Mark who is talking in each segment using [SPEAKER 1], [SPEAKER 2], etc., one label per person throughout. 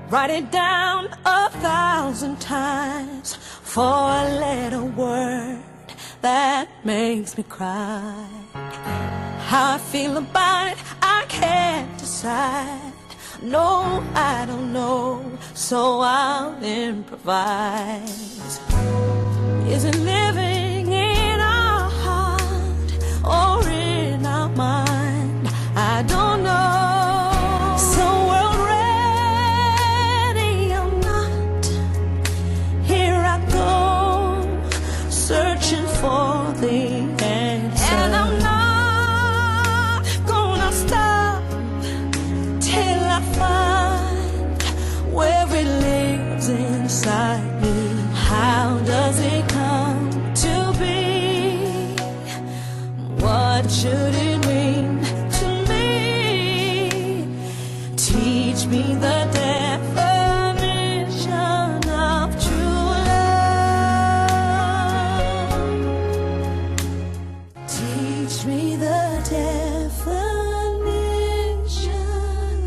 [SPEAKER 1] Write it down 1,000 times for a little word that makes me cry. How I feel about it, I can't decide. No, I don't know, so I'll improvise. Is it living in our heart or in our mind? I don't know. So world ready or not, here I go, searching for the answer. And I'm not gonna stop till I find where it lives inside me. How does it come to be? What should it mean to me? Teach me the definition of true love. Teach me the definition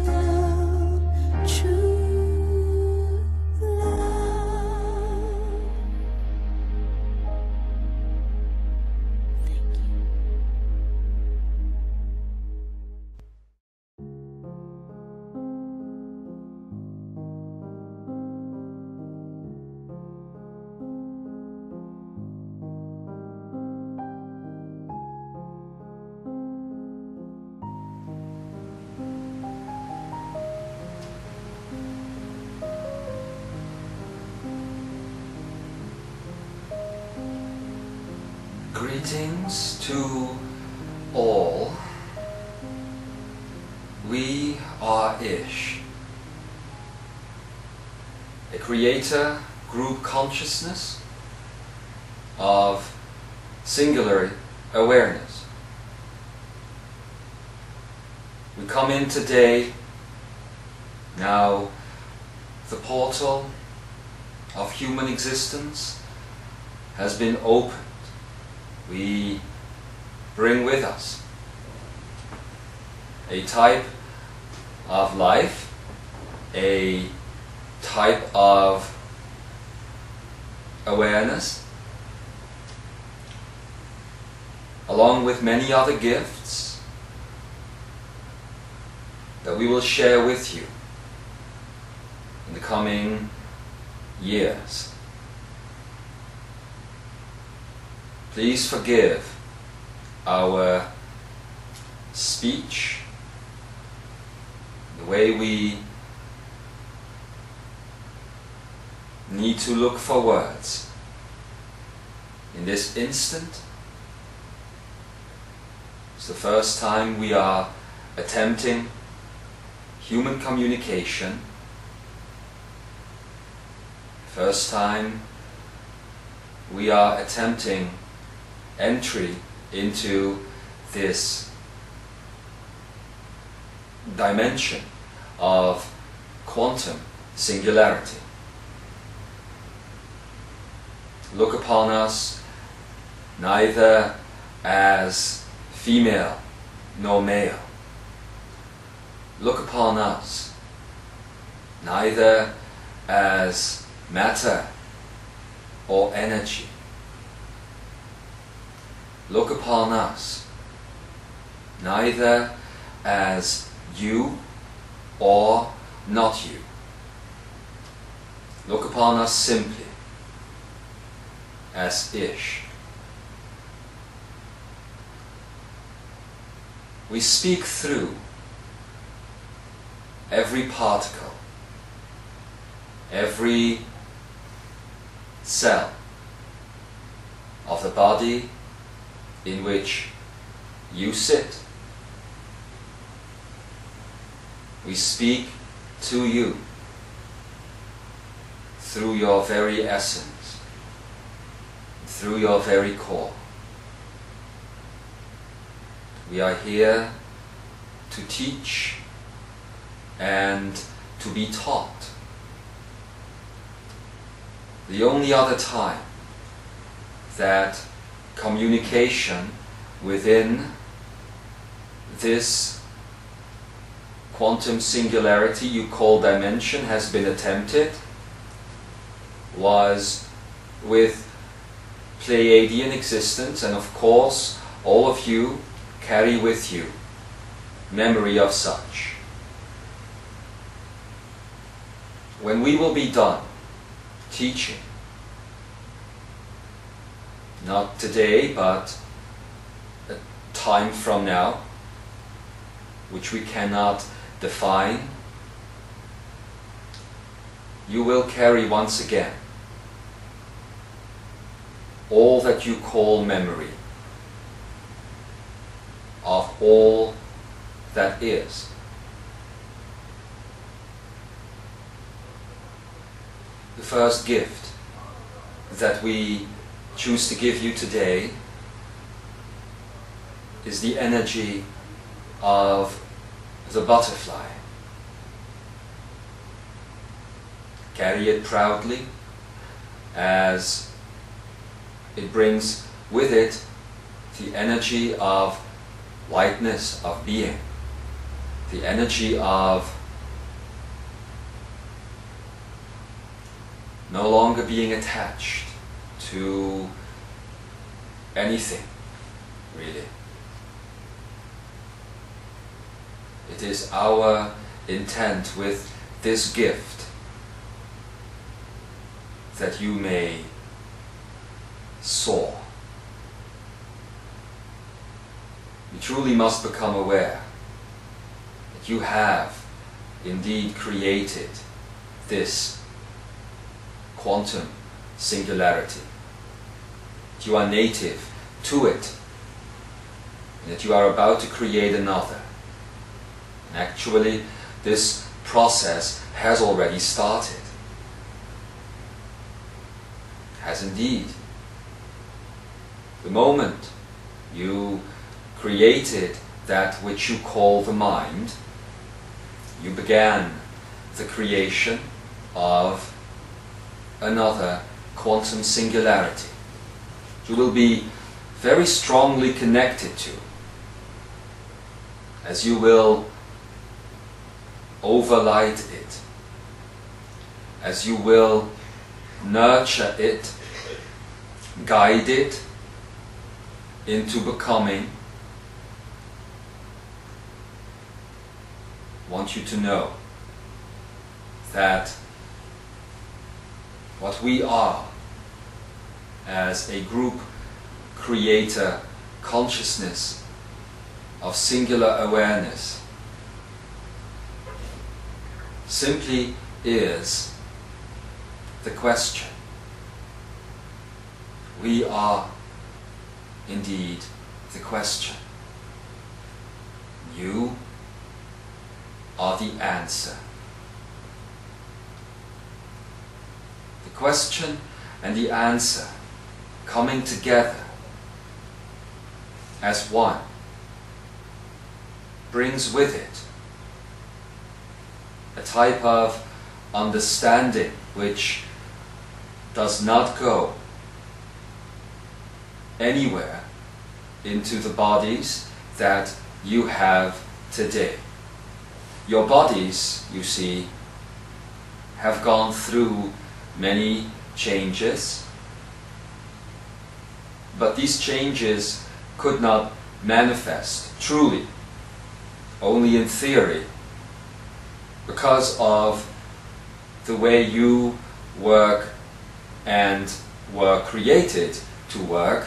[SPEAKER 1] of true love. Thank you.
[SPEAKER 2] Greetings to all. We are Ish, a creator group consciousness of singular awareness. We come in today. Now the portal of human existence has been opened. We bring with us a type of life, a type of awareness, along with many other gifts that we will share with you in the coming years. Please forgive our speech, the way we need to look for words. In this instant, it's the first time we are attempting human communication, first time we are attempting entry into this dimension of quantum singularity. Look upon us neither as female nor male. Look upon us neither as matter or energy. Look upon us neither as you or not you. Look upon us simply as Ish. We speak through every particle, every cell of the body in which you sit. We speak to you through your very essence, through your very core. We are here to teach and to be taught. The only other time that communication within this quantum singularity you call dimension has been attempted was with Pleiadian existence, and of course all of you carry with you memory of such. When we will be done teaching, not today but a time from now, which we cannot define, you will carry once again all that you call memory of all that is. The first gift that we choose to give you today is the energy of the butterfly. Carry it proudly, as it brings with it the energy of lightness of being, the energy of no longer being attached to anything, really. It is our intent with this gift that you may soar. You truly must become aware that you have indeed created this quantum singularity, that you are native to it, and that you are about to create another. And actually, this process has already started. Has indeed. The moment you created that which you call the mind, you began the creation of another quantum singularity. You will be very strongly connected to, as you will overlight it, as you will nurture it, guide it into becoming. I want you to know that what we are as a group creator consciousness of singular awareness simply is the question. We are indeed the question. You are the answer. The question and the answer coming together as one brings with it a type of understanding which does not go anywhere into the bodies that you have today. Your bodies, you see, have gone through many changes, but these changes could not manifest truly, only in theory, because of the way you work and were created to work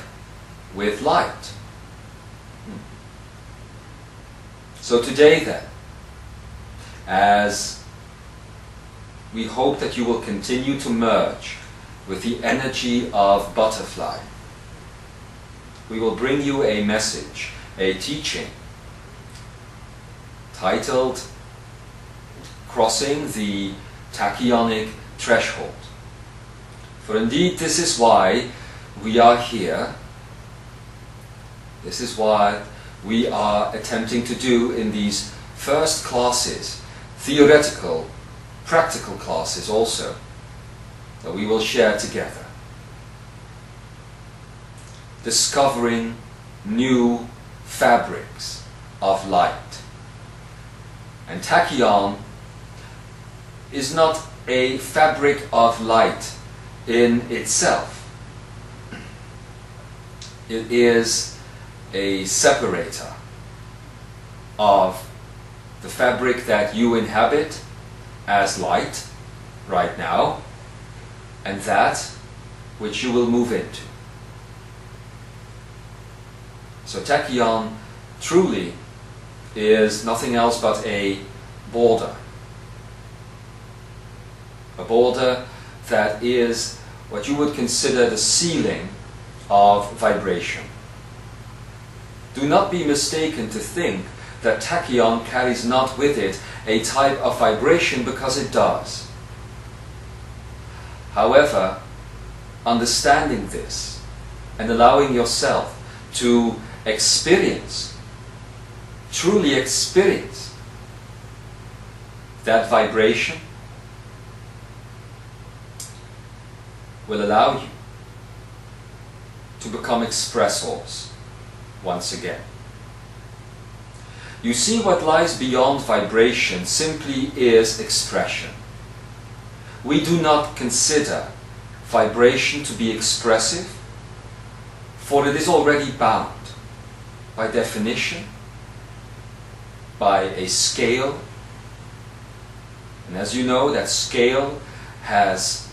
[SPEAKER 2] with light. So today then, as we hope that you will continue to merge with the energy of butterfly, we will bring you a message, a teaching titled Crossing the Tachyonic Threshold. For indeed this is why we are here. This is what we are attempting to do in these first classes, theoretical, practical classes also, that we will share together. Discovering new fabrics of light. And tachyon is not a fabric of light in itself. It is a separator of the fabric that you inhabit as light right now, and that which you will move into. So tachyon truly is nothing else but a border. A border that is what you would consider the ceiling of vibration. Do not be mistaken to think that tachyon carries not with it a type of vibration, because it does. However, understanding this and allowing yourself to experience, truly experience that vibration will allow you to become expressors once again. You see, what lies beyond vibration simply is expression. We do not consider vibration to be expressive, for it is already bound by definition, by a scale. And as you know, that scale has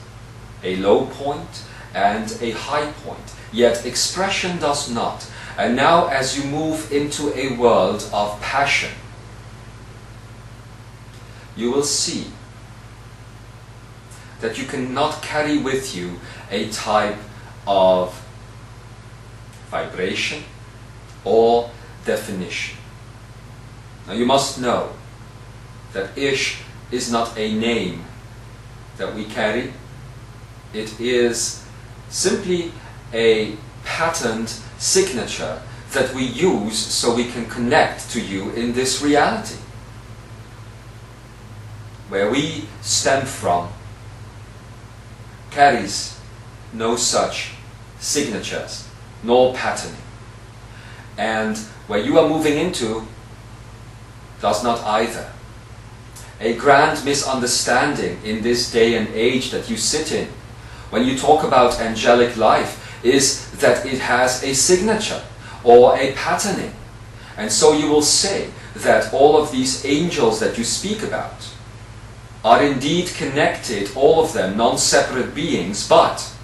[SPEAKER 2] a low point and a high point, yet expression does not. And now, as you move into a world of passion, you will see that you cannot carry with you a type of vibration or definition. Now you must know that Ish is not a name that we carry. It is simply a patterned signature that we use so we can connect to you in this reality. Where we stem from carries no such signatures nor patterning. And where you are moving into does not either. A grand misunderstanding in this day and age that you sit in when you talk about angelic life is that it has a signature or a patterning. And so you will say that all of these angels that you speak about are indeed connected, all of them non-separate beings, but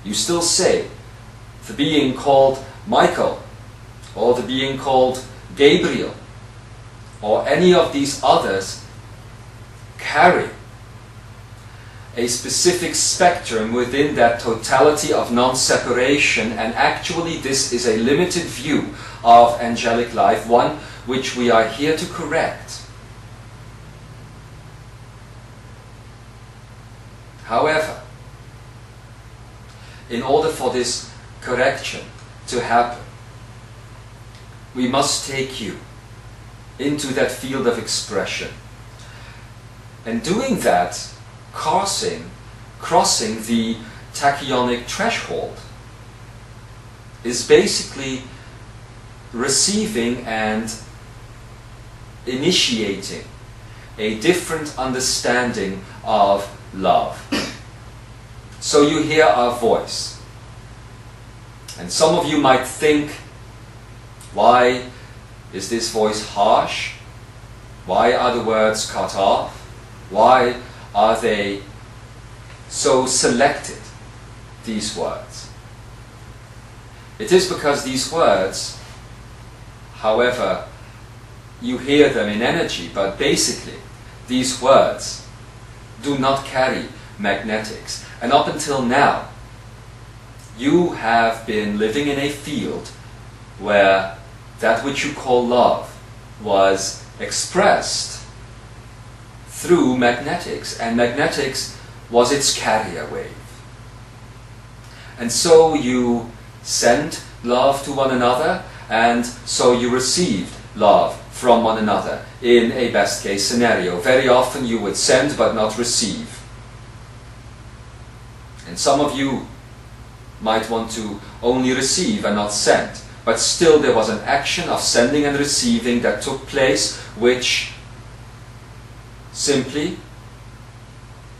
[SPEAKER 2] you still say the being called Michael, or the being called Gabriel, or any of these others carry a specific spectrum within that totality of non-separation, and actually this is a limited view of angelic life, one which we are here to correct. However, in order for this correction to happen, we must take you into that field of expression. And doing that, crossing the tachyonic threshold, is basically receiving and initiating a different understanding of love. So you hear our voice, and some of you might think, why is this voice harsh? Why are the words cut off? Why are they so selected, these words? It is because these words, however you hear them in energy, but basically these words do not carry magnetics. And up until now, you have been living in a field where that which you call love was expressed through magnetics, and magnetics was its carrier wave. And so you send love to one another, and so you received love from one another in a best case scenario. Very often you would send but not receive. And some of you might want to only receive and not send. but still there was an action of sending and receiving that took place, which simply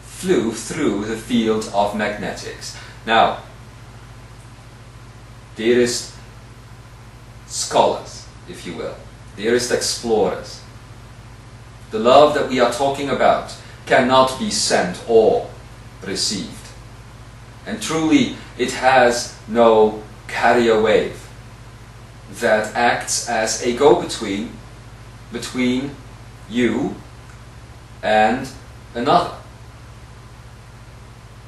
[SPEAKER 2] flew through the field of magnetics. Now, dearest scholars, if you will, dearest explorers, the love that we are talking about cannot be sent or received. And truly, it has no carrier wave that acts as a go-between between you and another.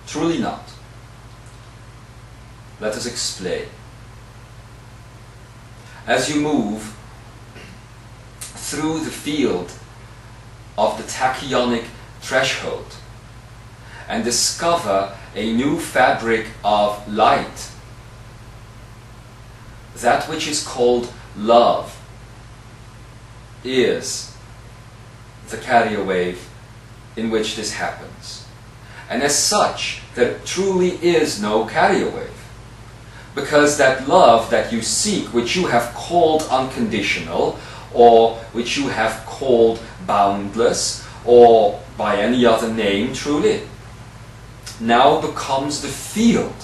[SPEAKER 2] Truly not. Let us explain. As you move through the field of the tachyonic threshold and discover a new fabric of light, that which is called love is the carrier wave in which this happens. And as such, there truly is no carrier wave. Because that love that you seek, which you have called unconditional, or which you have called boundless, or by any other name truly, now becomes the field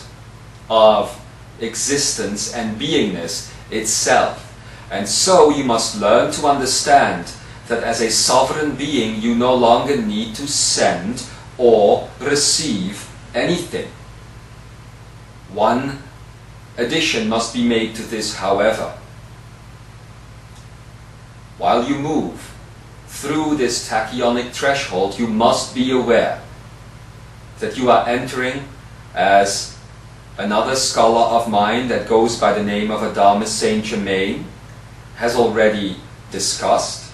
[SPEAKER 2] of existence and beingness itself. And so you must learn to understand that as a sovereign being you no longer need to send or receive anything. One addition must be made to this, however. While you move through this tachyonic threshold, you must be aware that you are entering, as another scholar of mine that goes by the name of Adamus Saint Germain has already discussed,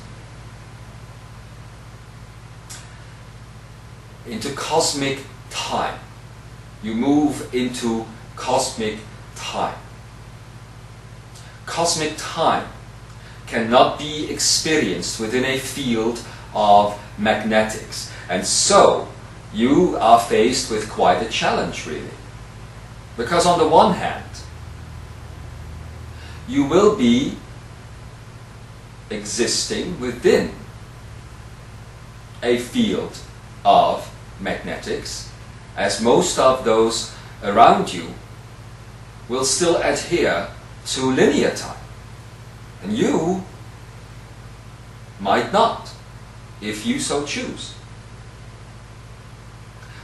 [SPEAKER 2] into cosmic time. You move into cosmic time. Cosmic time cannot be experienced within a field of magnetics. And so you are faced with quite a challenge, really. Because on the one hand, you will be existing within a field of magnetics, as most of those around you will still adhere to linear time. And you might not, if you so choose.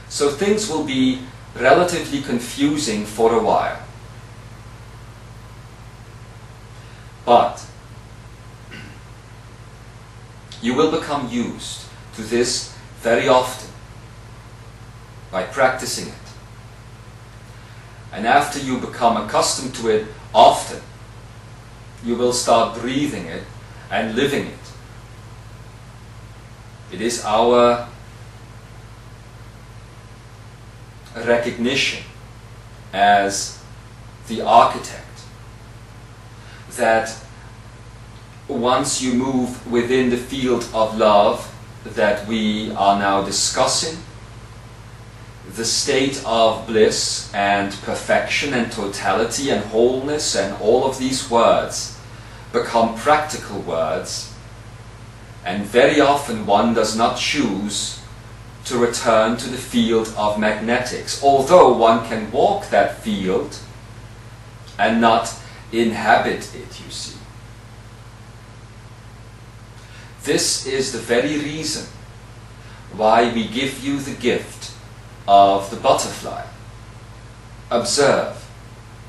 [SPEAKER 2] So things will be relatively confusing for a while. But you will become used to this very often by practicing it. And after you become accustomed to it often, you will start breathing it and living it. It is our recognition as the architect that once you move within the field of love that we are now discussing, the state of bliss and perfection and totality and wholeness and all of these words become practical words, and very often one does not choose to return to the field of magnetics, although one can walk that field and not inhabit it, you see. This is the very reason why we give you the gift of the butterfly. Observe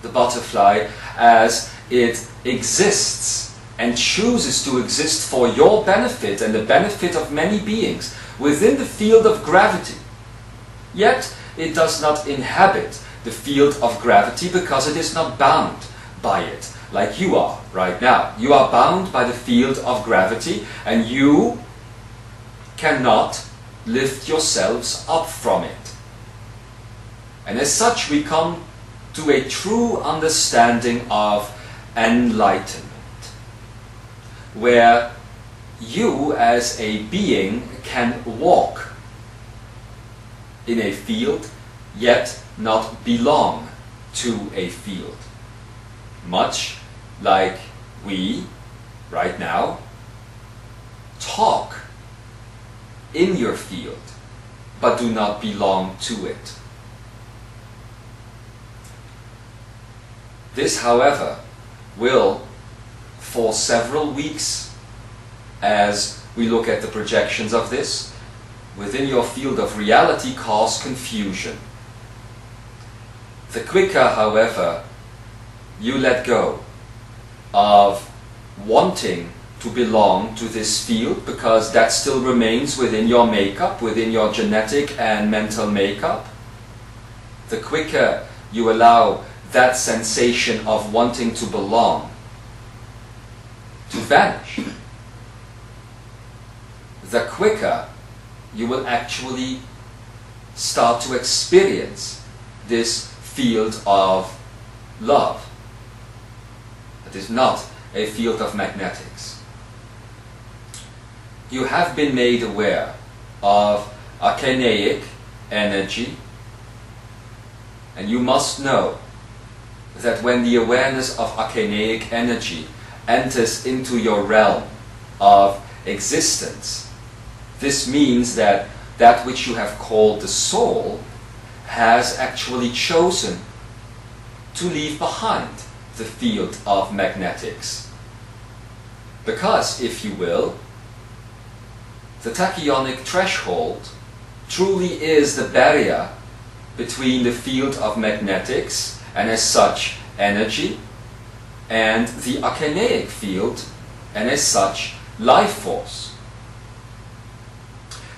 [SPEAKER 2] the butterfly as it exists and chooses to exist for your benefit and the benefit of many beings within the field of gravity. Yet it does not inhabit the field of gravity because it is not bound by it like you are right now. You are bound by the field of gravity and you cannot lift yourselves up from it. And as such we come to a true understanding of enlightenment, where you as a being can walk in a field yet not belong to a field, much like we, right now, talk in your field, but do not belong to it. This, however, will, for several weeks, as we look at the projections of this, within your field of reality, cause confusion. The quicker, however, you let go of wanting to belong to this field, because that still remains within your makeup, within your genetic and mental makeup, the quicker you allow that sensation of wanting to belong to vanish, the quicker you will actually start to experience this field of love. It is not a field of magnetics. You have been made aware of Akeneic energy, and you must know that when the awareness of Akeneic energy enters into your realm of existence, this means that that which you have called the soul has actually chosen to leave behind the field of magnetics. Because, if you will, the tachyonic threshold truly is the barrier between the field of magnetics, and as such energy, and the Akeneic field, and as such life force.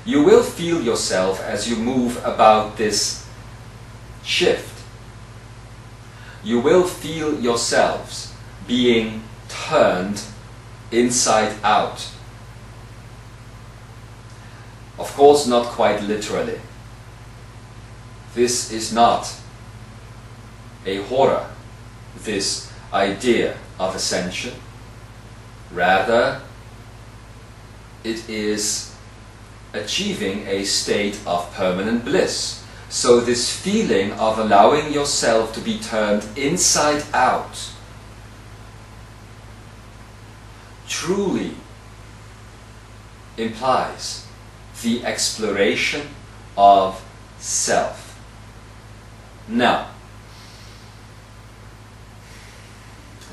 [SPEAKER 2] You will feel yourself as you move about this shift. You will feel yourselves being turned inside out. Of course, not quite literally. This is not a horror, this idea of ascension. Rather, it is achieving a state of permanent bliss. So this feeling of allowing yourself to be turned inside out truly implies the exploration of self. Now,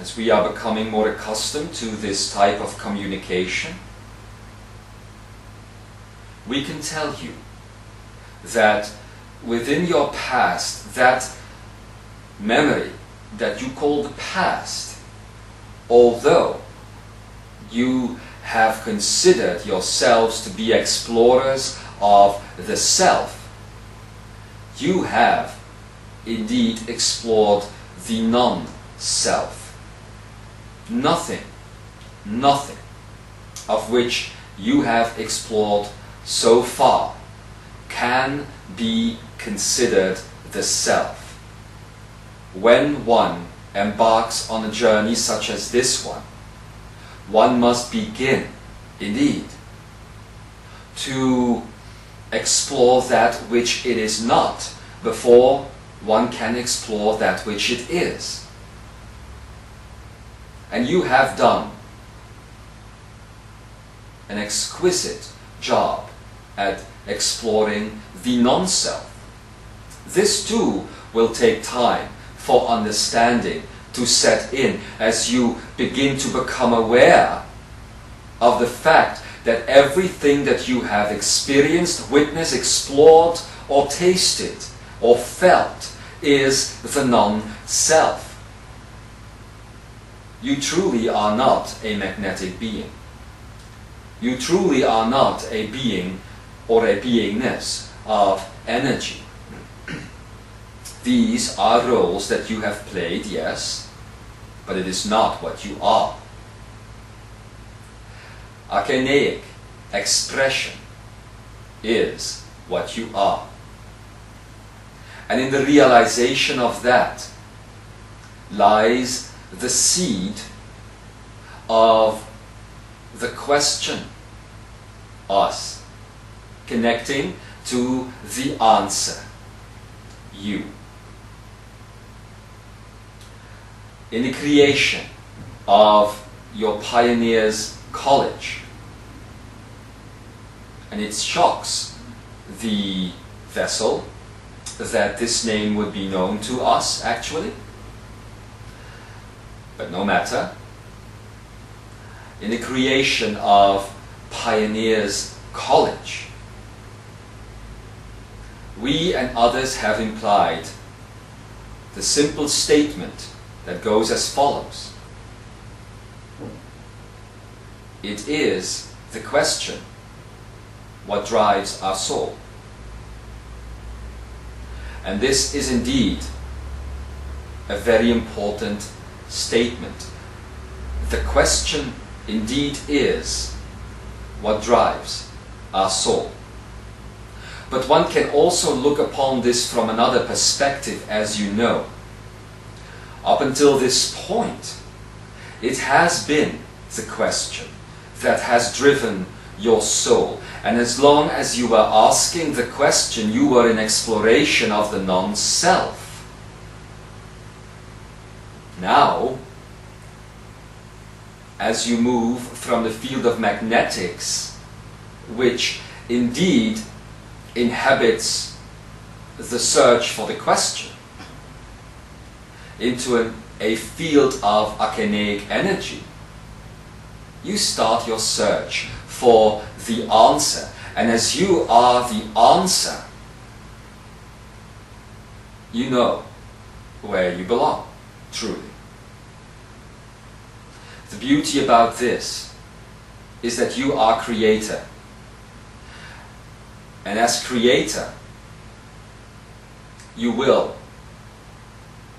[SPEAKER 2] as we are becoming more accustomed to this type of communication, we can tell you that within your past, that memory that you call the past, although you have considered yourselves to be explorers of the self, you have indeed explored the non-self. Nothing of which you have explored so far can be considered the self. When one embarks on a journey such as this one must begin, indeed, to explore that which it is not before one can explore that which it is. And you have done an exquisite job at exploring the non-self. This too will take time for understanding to set in as you begin to become aware of the fact that everything that you have experienced, witnessed, explored, or tasted, or felt is the non-self. You truly are not a magnetic being. You truly are not a being or a beingness of energy. These are roles that you have played, yes, but it is not what you are. Akeneic expression is what you are. And in the realization of that lies the seed of the question, us, connecting to the answer, you. In the creation of your pioneer's college. And it shocks the vessel that this name would be known to us, actually. But no matter. In the creation of Pioneer's College, we and others have implied the simple statement that goes as follows. It is the question, what drives our soul? And this is indeed a very important statement. The question indeed is what drives our soul. But one can also look upon this from another perspective, as you know. Up until this point, it has been the question that has driven your soul. And as long as you were asking the question, you were in exploration of the non-self. Now, as you move from the field of magnetics, which indeed inhabits the search for the question, into a field of Akeneic energy, you start your search for the answer. And as you are the answer, you know where you belong, truly. The beauty about this is that you are creator. And as creator, you will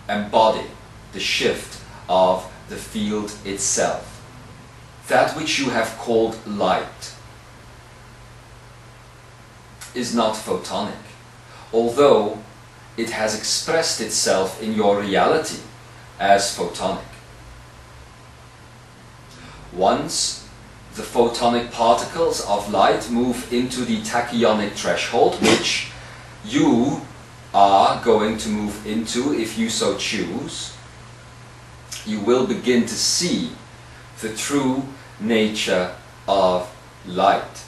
[SPEAKER 2] embody the shift of the field itself. That which you have called light is not photonic, although it has expressed itself in your reality as photonic. Once the photonic particles of light move into the tachyonic threshold, which you are going to move into if you so choose, you will begin to see the true nature of light.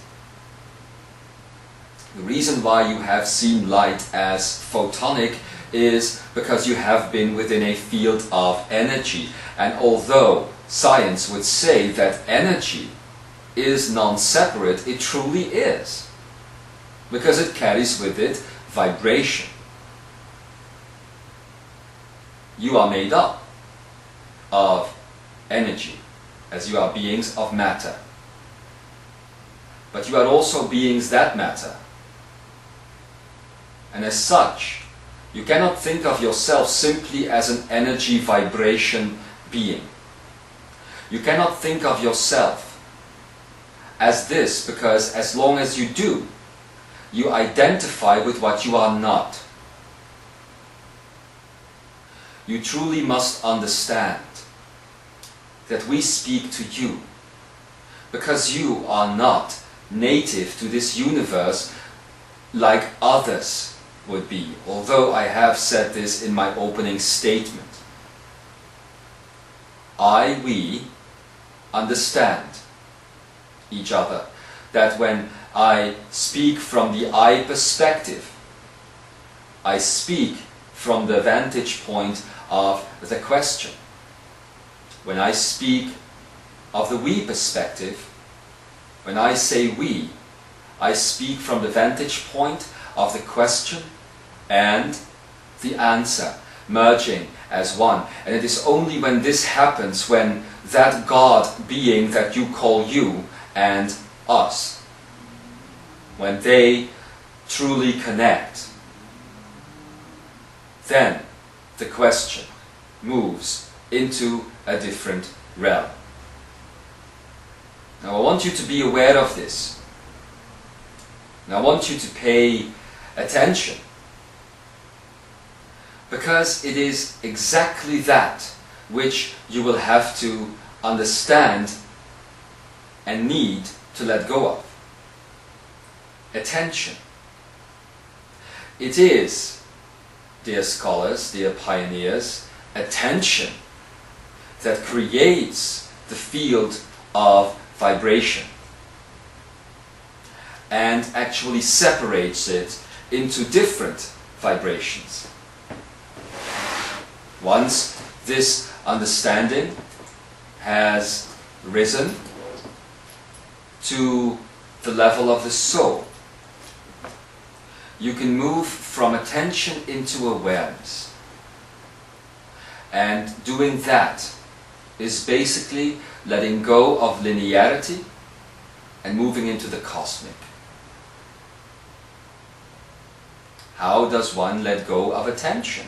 [SPEAKER 2] The reason why you have seen light as photonic is because you have been within a field of energy. And although science would say that energy is non-separate, it truly is, because it carries with it vibration. You are made up of energy, as you are beings of matter. But you are also beings that matter. And as such, you cannot think of yourself simply as an energy vibration being. You cannot think of yourself as this, because as long as you do, you identify with what you are not. You truly must understand that we speak to you because you are not native to this universe like others would be, although I have said this in my opening statement. We understand each other, that when I speak from the I perspective, I speak from the vantage point of the question. When I speak of the we perspective, when I say we, I speak from the vantage point of the question and the answer, merging as one. And it is only when this happens, when that God being that you call you and us, when they truly connect, then the question moves into a different realm. Now I want you to be aware of this. And I want you to pay attention, because it is exactly that which you will have to understand and need to let go of. Attention. It is, dear scholars, dear pioneers, attention that creates the field of vibration and actually separates it into different vibrations. Once this understanding has risen to the level of the soul, you can move from attention into awareness. And doing that is basically letting go of linearity and moving into the cosmic. How does one let go of attention?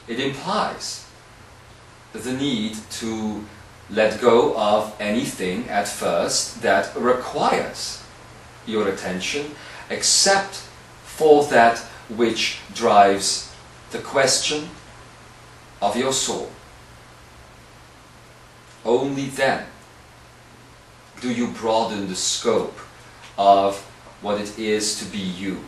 [SPEAKER 2] It implies the need to let go of anything at first that requires your attention, except for that which drives the question of your soul. Only then do you broaden the scope of what it is to be you.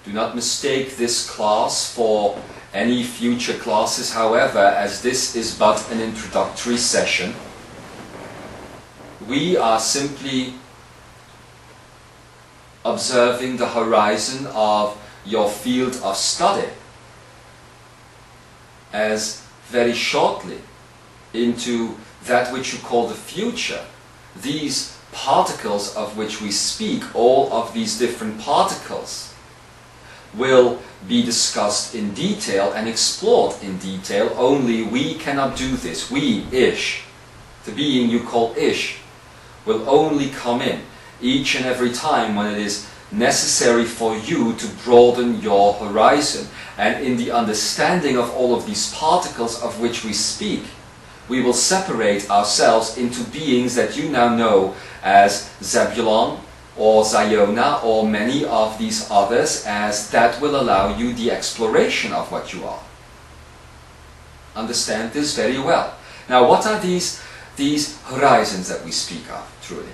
[SPEAKER 2] Do not mistake this class for any future classes, however, as this is but an introductory session. We are simply observing the horizon of your field of study, as very shortly into that which you call the future, these particles of which we speak, all of these different particles, will be discussed in detail and explored in detail. Only we cannot do this. We, Ish, the being you call Ish, will only come in each and every time when it is necessary for you to broaden your horizon. And in the understanding of all of these particles of which we speak, we will separate ourselves into beings that you now know as Zebulon or Zyona or many of these others, as that will allow you the exploration of what you are. Understand this very well. Now, what are these horizons that we speak of, truly?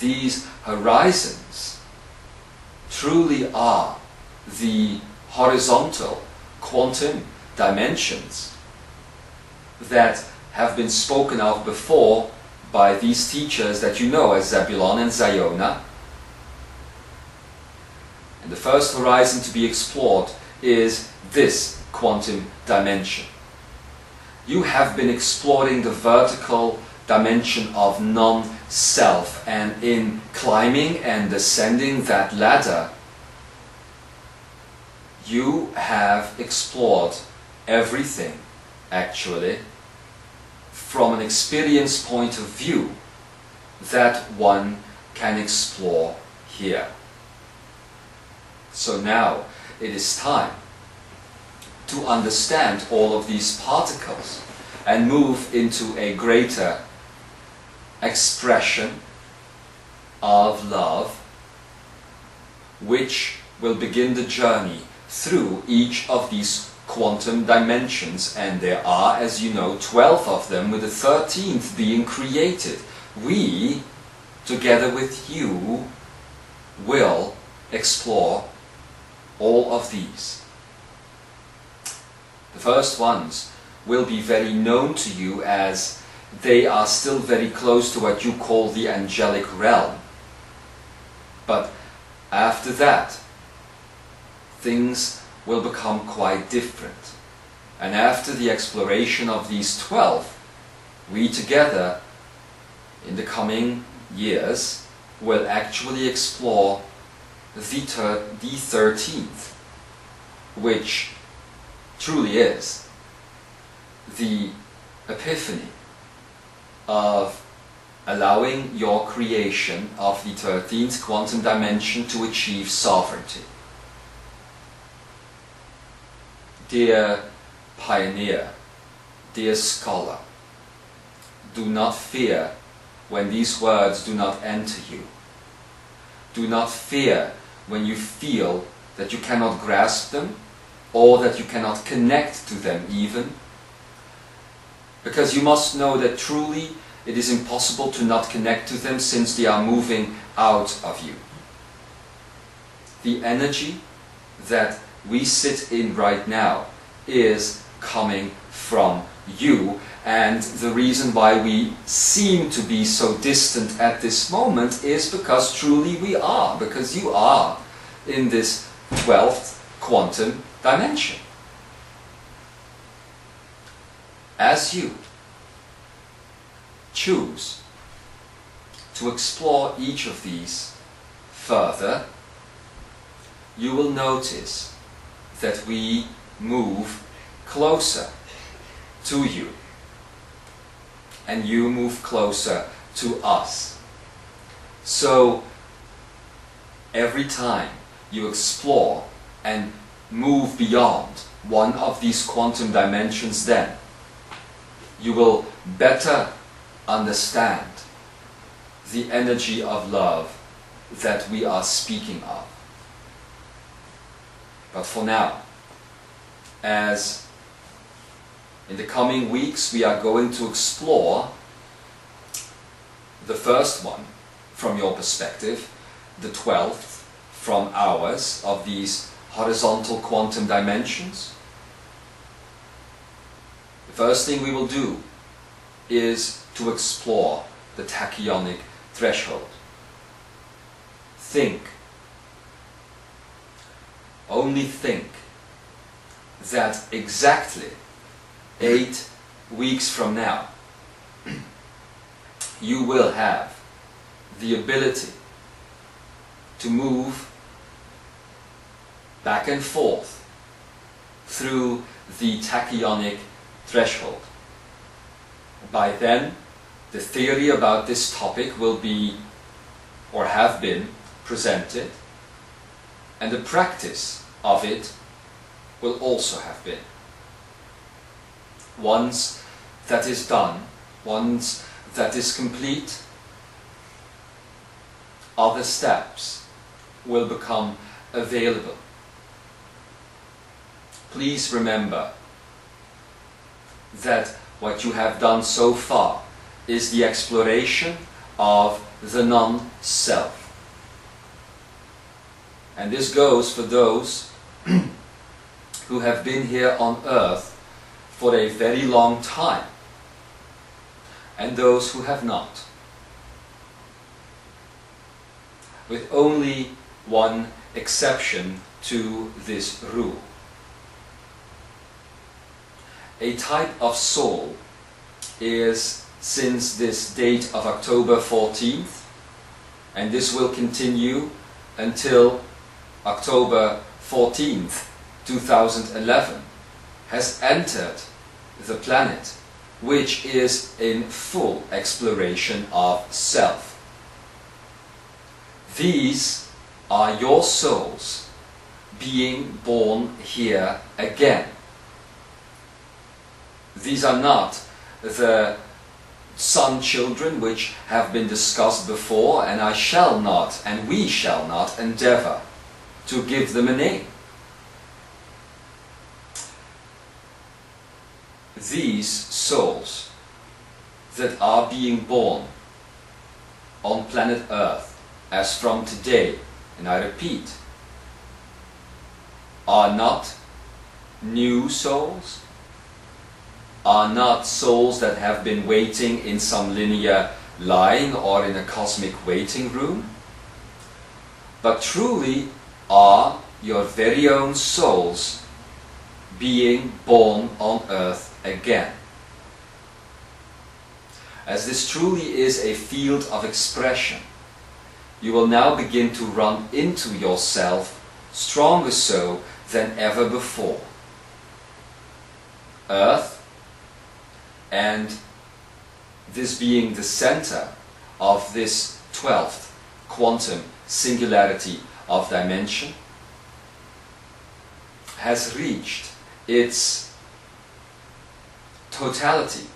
[SPEAKER 2] These horizons truly are the horizontal quantum dimensions that have been spoken of before by these teachers that you know as Zebulon and Zyona. And the first horizon to be explored is this quantum dimension. You have been exploring the vertical dimension of non-self, and in climbing and descending that ladder, you have explored everything, actually, from an experience point of view that one can explore here. So now it is time to understand all of these particles and move into a greater expression of love, which will begin the journey through each of these quantum dimensions. And there are, as you know, 12 of them, with the 13th being created. We, together with you, will explore all of these. The first ones will be very known to you, as they are still very close to what you call the angelic realm. But after that, things will become quite different. And after the exploration of these 12, we together, in the coming years, will actually explore the 13th, which truly is the epiphany of allowing your creation of the 13th quantum dimension to achieve sovereignty. Dear pioneer, dear scholar, do not fear when these words do not enter you. Do not fear when you feel that you cannot grasp them, or that you cannot connect to them even. Because you must know that truly it is impossible to not connect to them, since they are moving out of you. The energy that we sit in right now is coming from you. And the reason why we seem to be so distant at this moment is because truly we are, because you are in this 12th quantum dimension. As you choose to explore each of these further, you will notice that we move closer to you, and you move closer to us. So every time you explore and move beyond one of these quantum dimensions, then you will better understand the energy of love that we are speaking of. But for now, as in the coming weeks we are going to explore the first one from your perspective, the 12th from ours, of these horizontal quantum dimensions, the first thing we will do is to explore the Tachyonic Threshold. Think, only think, that exactly 8 weeks from now you will have the ability to move back and forth through the Tachyonic Threshold. By then, the theory about this topic will be, or have been, presented, and the practice of it will also have been. Once that is done, once that is complete, other steps will become available. Please remember that what you have done so far is the exploration of the non-self. And this goes for those who have been here on earth for a very long time, and those who have not. With only one exception to this rule. A type of soul is, since this date of October 14th, and this will continue until October 14th, 2011, has entered the planet, which is in full exploration of self. These are your souls being born here again. These are not the sun children which have been discussed before, and I shall not, and we shall not, endeavor to give them a name. These souls that are being born on planet Earth as from today, and I repeat, are not new souls, are not souls that have been waiting in some linear line or in a cosmic waiting room, but truly are your very own souls being born on earth again. As this truly is a field of expression, you will now begin to run into yourself stronger so than ever before. Earth, and this being the center of this 12th quantum singularity of dimension, has reached its totality,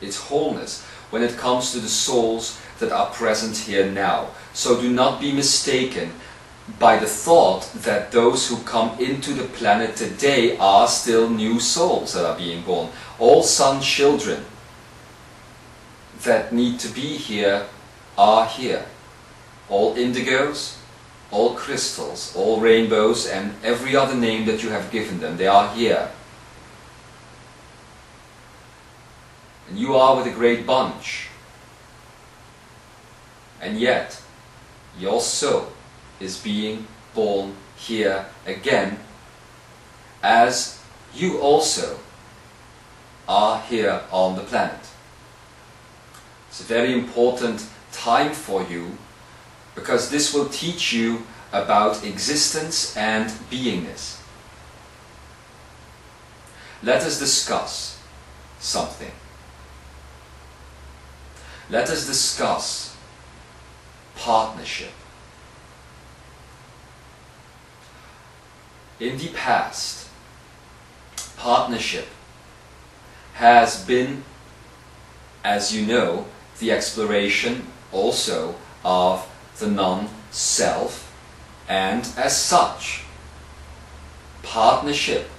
[SPEAKER 2] its wholeness, when it comes to the souls that are present here now. So do not be mistaken by the thought that those who come into the planet today are still new souls that are being born. All sun children that need to be here are here. All indigos all crystals, all rainbows, and every other name that you have given them. They are here. And you are with a great bunch. And yet, your soul is being born here again, as you also are here on the planet. It's a very important time for you, because this will teach you about existence and beingness. Let us discuss something. Let us discuss partnership. In the past, partnership has been, as you know, the exploration also of the non-self, and as such, partnership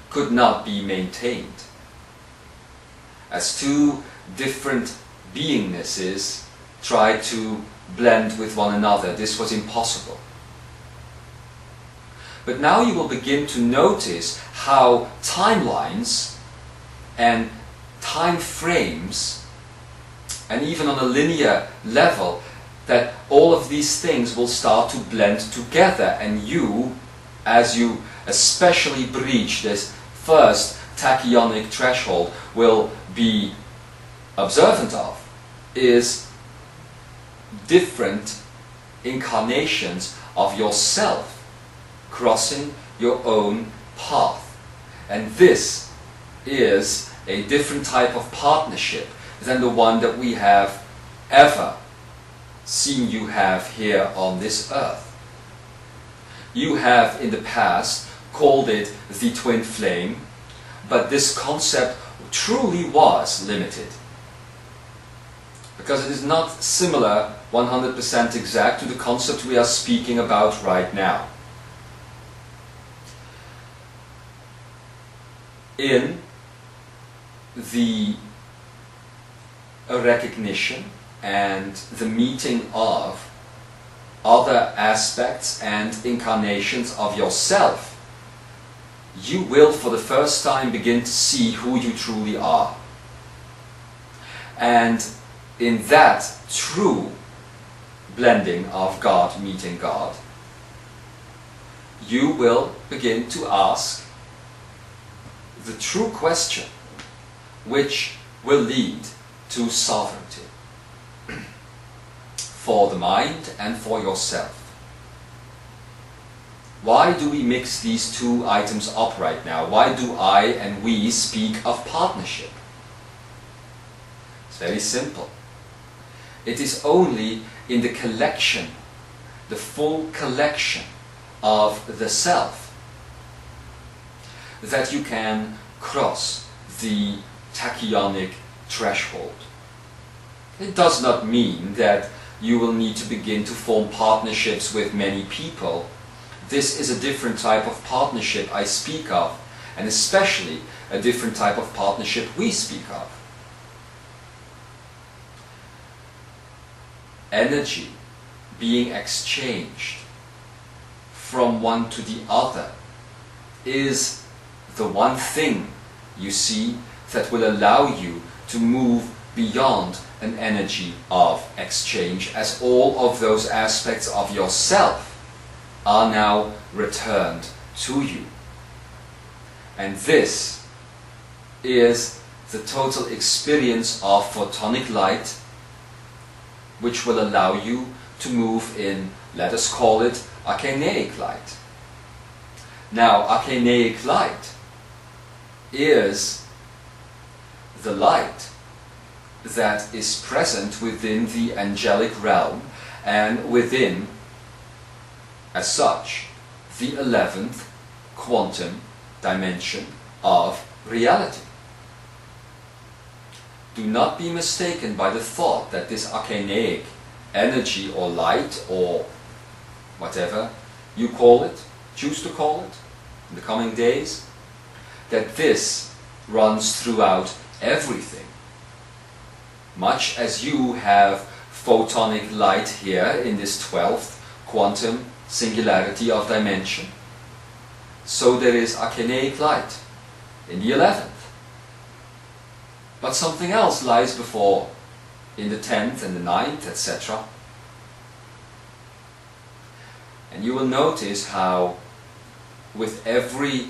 [SPEAKER 2] could not be maintained. As two different beingnesses tried to blend with one another, this was impossible. But now you will begin to notice how timelines and time frames, and even on a linear level, that all of these things will start to blend together, and you, as you especially breach this first tachyonic threshold, will be observant of, is different incarnations of yourself crossing your own path. And this is a different type of partnership than the one that we have ever seen you have here on this earth. You have in the past called it the twin flame, but this concept truly was limited, because it is not similar 100% exact to the concept we are speaking about right now. In the recognition and the meeting of other aspects and incarnations of yourself, you will for the first time begin to see who you truly are. And in that true blending of God meeting God, you will begin to ask the true question, which will lead to sovereignty for the mind and for yourself. Why do we mix these two items up right now? Why do I and we speak of partnership? It's very simple. It is only in the collection, the full collection of the self, that you can cross the tachyonic threshold. It does not mean that you will need to begin to form partnerships with many people. This is a different type of partnership I speak of, and especially a different type of partnership we speak of. Energy being exchanged from one to the other is the one thing, you see, that will allow you to move beyond an energy of exchange, as all of those aspects of yourself are now returned to you. And this is the total experience of photonic light, which will allow you to move in, let us call it, Akeneic light. Now, Akeneic light is the light that is present within the angelic realm and within, as such, the 11th quantum dimension of reality. Do not be mistaken by the thought that this Akeneic energy or light or whatever you call it, choose to call it, in the coming days, that this runs throughout everything. Much as you have photonic light here in this 12th quantum singularity of dimension. So there is Akeneic light in the 11th. But something else lies before in the 10th and the 9th, etc. And you will notice how with every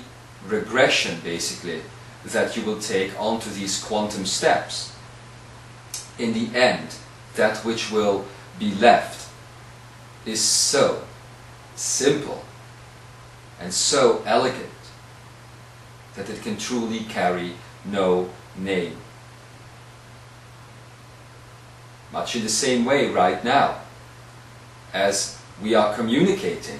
[SPEAKER 2] regression, basically, that you will take onto these quantum steps, in the end, that which will be left is so simple and so elegant that it can truly carry no name. Much in the same way right now, as we are communicating,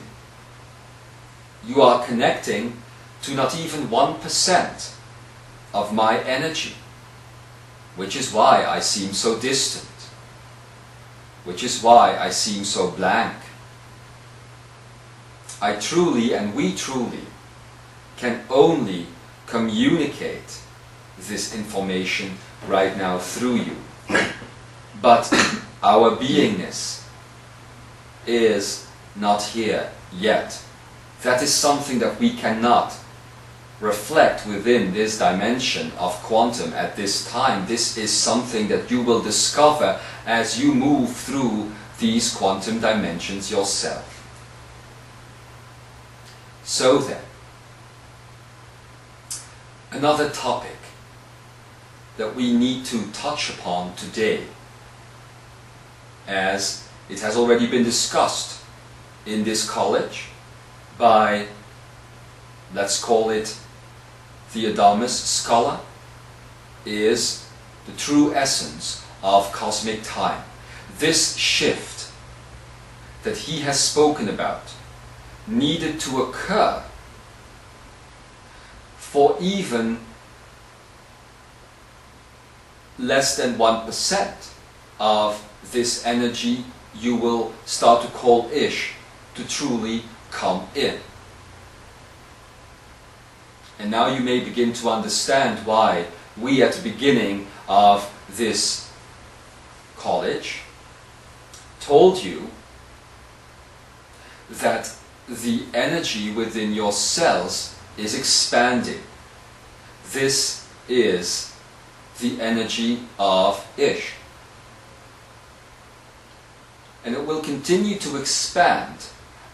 [SPEAKER 2] you are connecting to not even 1% of my energy, which is why I seem so distant, which is why I seem so blank. I truly, and we truly, can only communicate this information right now through you. But our beingness is not here yet. That is something that we cannot reflect within this dimension of quantum at this time. This is something that you will discover as you move through these quantum dimensions yourself. So then, another topic that we need to touch upon today, as it has already been discussed in this college by, let's call it, the Adamus scholar, is the true essence of cosmic time. This shift that he has spoken about needed to occur for even less than 1% of this energy you will start to call Ish to truly come in. And now you may begin to understand why we at the beginning of this college told you that the energy within your cells is expanding. This is the energy of Ish. And it will continue to expand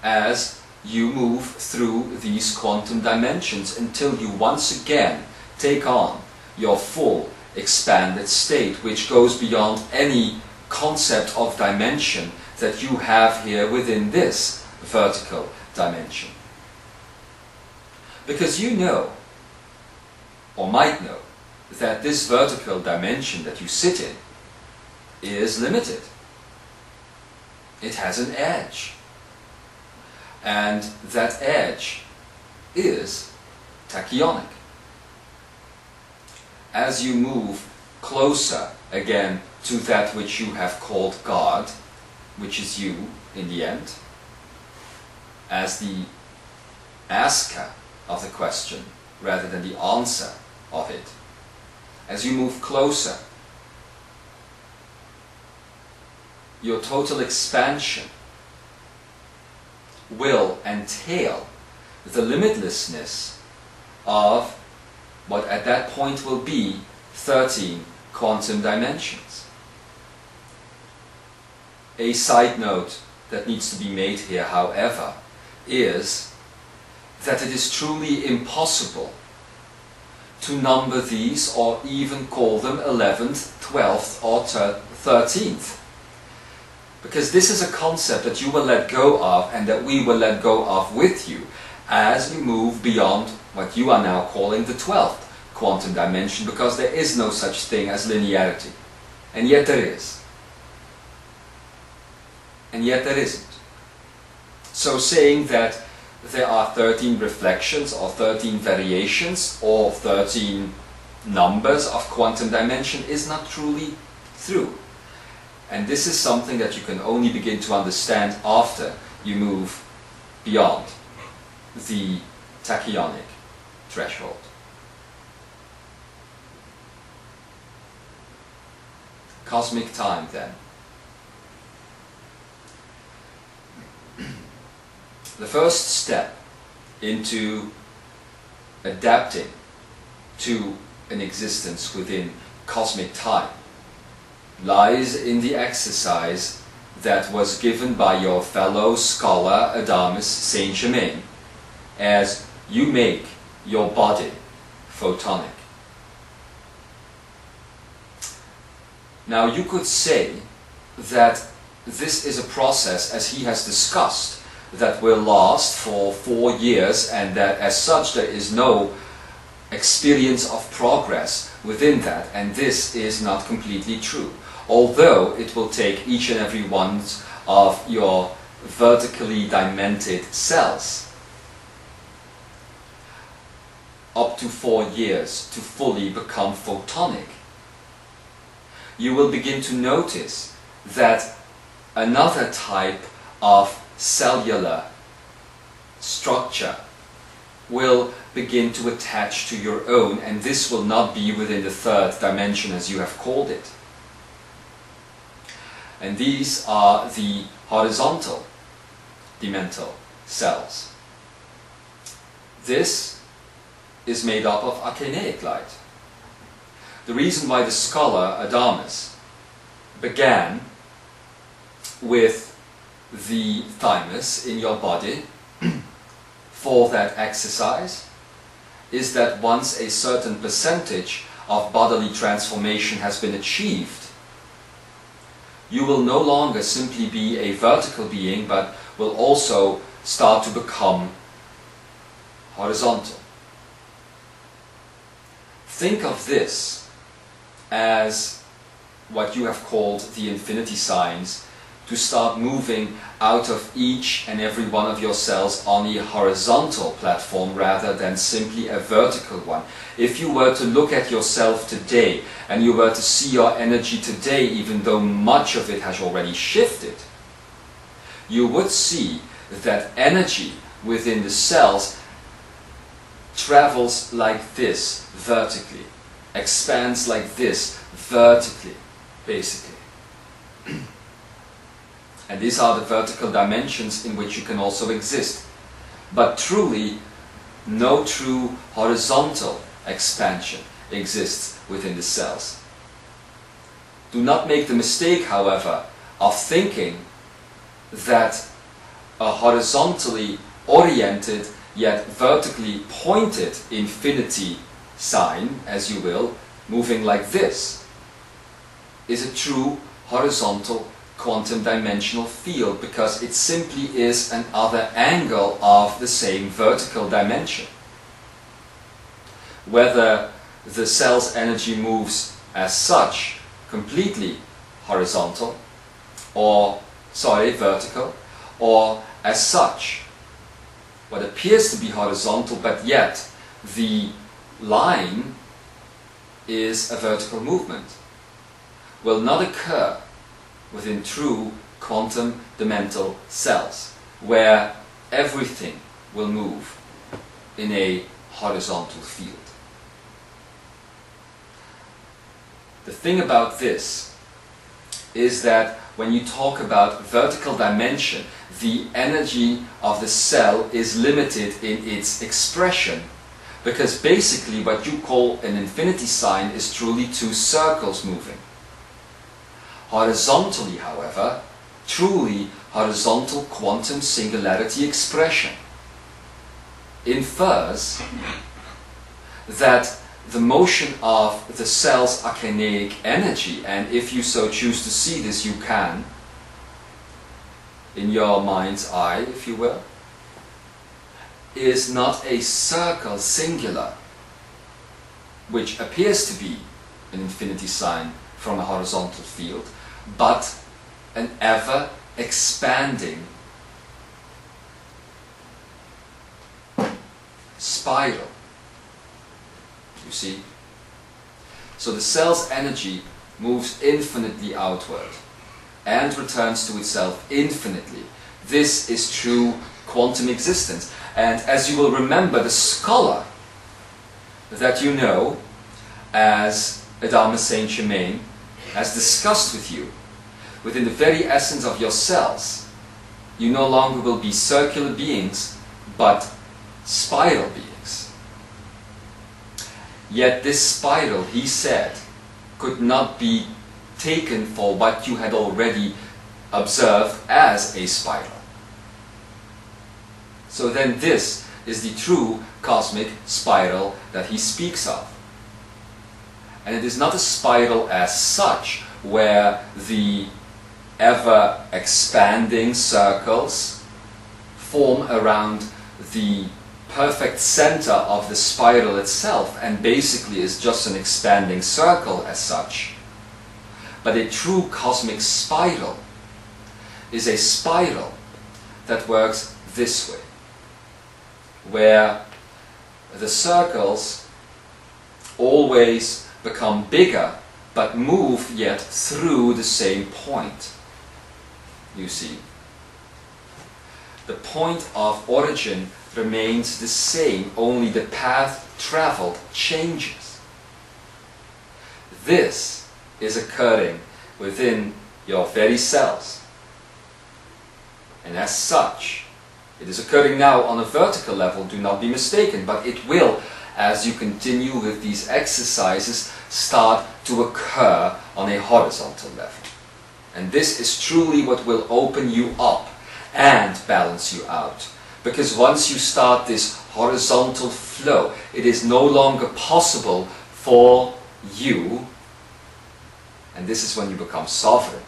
[SPEAKER 2] as you move through these quantum dimensions until you once again take on your full expanded state, which goes beyond any concept of dimension that you have here within this vertical dimension. Because you know, or might know, that this vertical dimension that you sit in is limited. It has an edge. And that edge is tachyonic. As you move closer again to that which you have called God, which is you in the end, as the asker of the question rather than the answer of it, as you move closer, your total expansion will entail the limitlessness of what at that point will be 13 quantum dimensions. A side note that needs to be made here, however, is that it is truly impossible to number these or even call them 11th, 12th or 13th. Because this is a concept that you will let go of and that we will let go of with you as you move beyond what you are now calling the 12th quantum dimension, because there is no such thing as linearity. And yet there is. And yet there isn't. So saying that there are 13 reflections or 13 variations or 13 numbers of quantum dimension is not truly true. And this is something that you can only begin to understand after you move beyond the tachyonic threshold. Cosmic time, then. The first step into adapting to an existence within cosmic time lies in the exercise that was given by your fellow scholar Adamus Saint-Germain as you make your body photonic. Now you could say that this is a process, as he has discussed, that will last for 4 years, and that as such there is no experience of progress within that, and this is not completely true. Although it will take each and every one of your vertically dimented cells up to 4 years to fully become photonic. You will begin to notice that another type of cellular structure will begin to attach to your own, and this will not be within the third dimension as you have called it. And these are the horizontal dimensional cells. This is made up of Akeneic light. The reason why the scholar Adamus began with the thymus in your body for that exercise is that once a certain percentage of bodily transformation has been achieved, you will no longer simply be a vertical being, but will also start to become horizontal. Think of this as what you have called the infinity signs, to start moving out of each and every one of your cells on a horizontal platform rather than simply a vertical one. If you were to look at yourself today and you were to see your energy today, even though much of it has already shifted, you would see that energy within the cells travels like this vertically, expands like this vertically, basically. And these are the vertical dimensions in which you can also exist. But truly, no true horizontal expansion exists within the cells. Do not make the mistake, however, of thinking that a horizontally oriented yet vertically pointed infinity sign, as you will, moving like this, is a true horizontal quantum dimensional field, because it simply is another angle of the same vertical dimension. Whether the cell's energy moves as such, completely horizontal, vertical, or as such, what appears to be horizontal, but yet the line is a vertical movement, will not occur within true quantum dimensional cells, where everything will move in a horizontal field. The thing about this is that when you talk about vertical dimension, the energy of the cell is limited in its expression, because basically what you call an infinity sign is truly two circles moving. Horizontally, however, truly horizontal quantum singularity expression infers that the motion of the cell's Akeneic energy, and if you so choose to see this, you can, in your mind's eye, if you will, is not a circle singular, which appears to be an infinity sign from a horizontal field, but an ever expanding spiral. You see? So the cell's energy moves infinitely outward and returns to itself infinitely. This is true quantum existence. And as you will remember, the scholar that you know as Adamus Saint-Germain, as discussed with you, within the very essence of your cells, you no longer will be circular beings, but spiral beings. Yet this spiral, he said, could not be taken for what you had already observed as a spiral. So then this is the true cosmic spiral that he speaks of. And it is not a spiral as such, where the ever-expanding circles form around the perfect center of the spiral itself, and basically is just an expanding circle as such. But a true cosmic spiral is a spiral that works this way, where the circles always become bigger but move yet through the same point. You see, the point of origin remains the same, only the path traveled changes. This is occurring within your very cells. And as such, it is occurring now on a vertical level, do not be mistaken, but it will, as you continue with these exercises, start to occur on a horizontal level. And this is truly what will open you up and balance you out. Because once you start this horizontal flow, it is no longer possible for you, and this is when you become sovereign,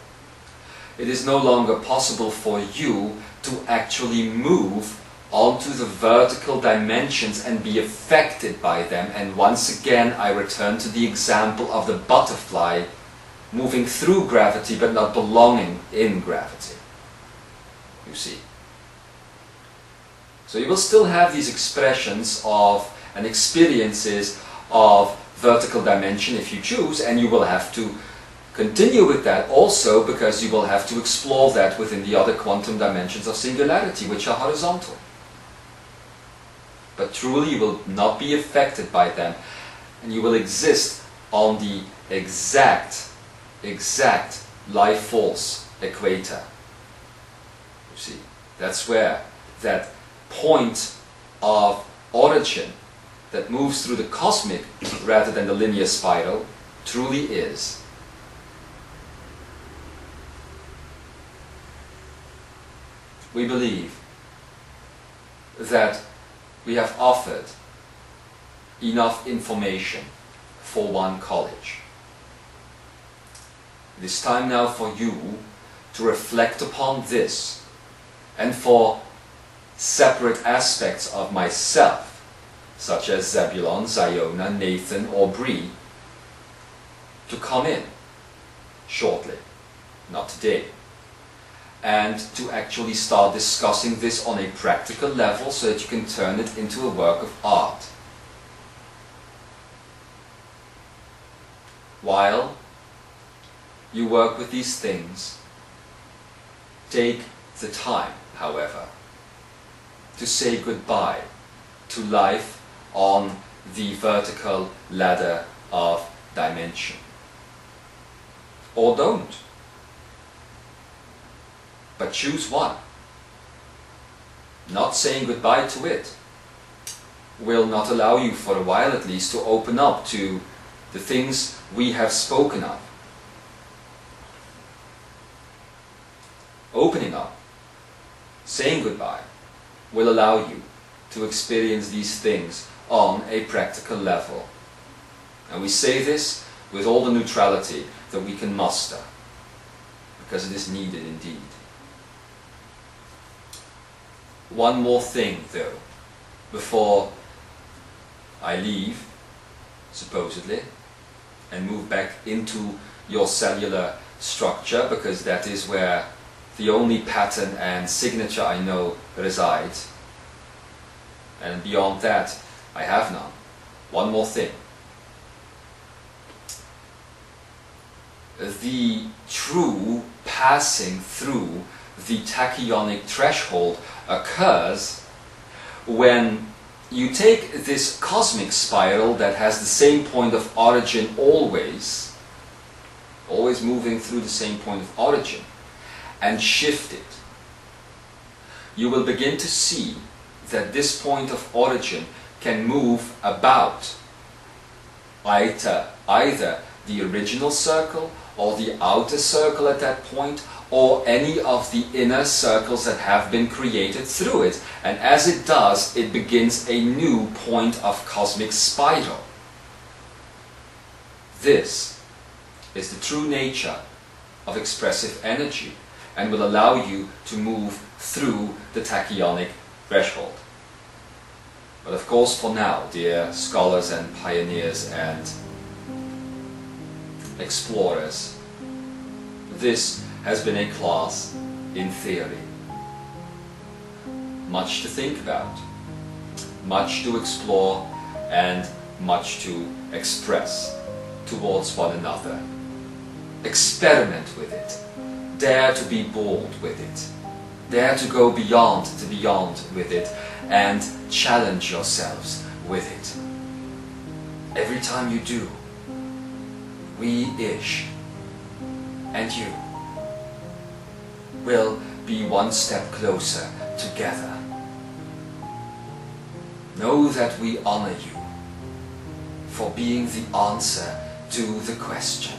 [SPEAKER 2] it is no longer possible for you to actually move onto the vertical dimensions and be affected by them. And once again, I return to the example of the butterfly moving through gravity but not belonging in gravity. You see. So you will still have these expressions of and experiences of vertical dimension if you choose, and you will have to continue with that also, because you will have to explore that within the other quantum dimensions of singularity, which are horizontal. But truly you will not be affected by them, and you will exist on the exact life force equator. You see, that's where that point of origin that moves through the cosmic rather than the linear spiral truly is. We believe that we have offered enough information for one college. It is time now for you to reflect upon this, and for separate aspects of myself, such as Zebulon, Zyona, Nathan, or Bree, to come in shortly, not today, and to actually start discussing this on a practical level so that you can turn it into a work of art. While you work with these things, take the time, however, to say goodbye to life on the vertical ladder of dimension. Or don't. But choose one. Not saying goodbye to it will not allow you, for a while at least, to open up to the things we have spoken of. Opening up, saying goodbye, will allow you to experience these things on a practical level. And we say this with all the neutrality that we can muster, because it is needed indeed. One more thing, though, before I leave, supposedly, and move back into your cellular structure, because that is where the only pattern and signature I know resides. And beyond that, I have none. One more thing. The true passing through the tachyonic threshold occurs when you take this cosmic spiral that has the same point of origin always moving through the same point of origin, and shift it you will begin to see that this point of origin can move about either the original circle or the outer circle at that point, or any of the inner circles that have been created through it. And as it does, it begins a new point of cosmic spiral. This is the true nature of expressive energy and will allow you to move through the tachyonic threshold. But of course, for now, dear scholars and pioneers and explorers, this has been a class in theory. Much to think about, much to explore, and much to express towards one another. Experiment with it. Dare to be bold with it. Dare to go beyond the beyond with it, and challenge yourselves with it. Every time you do, we, Ish, and you will be one step closer together. Know that we honor you for being the answer to the question,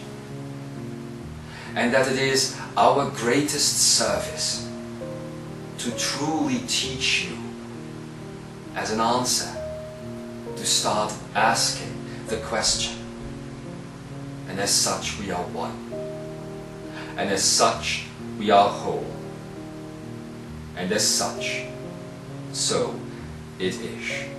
[SPEAKER 2] and that it is our greatest service to truly teach you as an answer to start asking the question. And as such we are one, and as such we are whole, and as such, so it is.